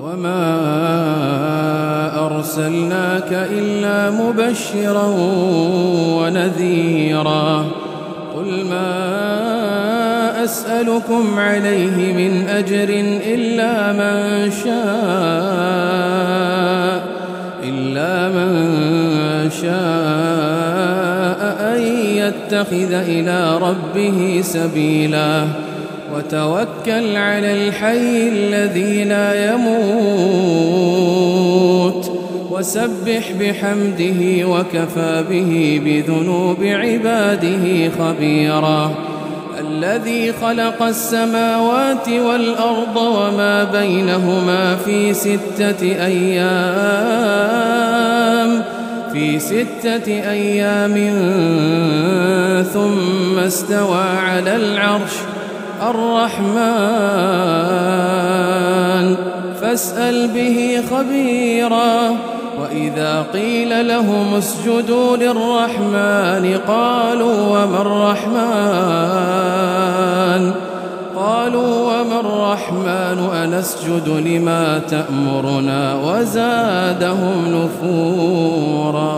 وما أرسلناك إلا مبشرا ونذيرا قل ما أسألكم عليه من أجر إلا من شاء أن يتخذ إلى ربه سبيلا وتوكل على الحي الذي لا يموت وسبح بحمده وكفى به بذنوب عباده خبيرا الذي خلق السماوات والأرض وما بينهما في 6 أيام ثم استوى على العرش الرحمن فاسأل به خبيرا وإذا قيل لهم اسجدوا للرحمن قالوا وما الرحمن أنسجد لما تأمرنا وزادهم نفورا.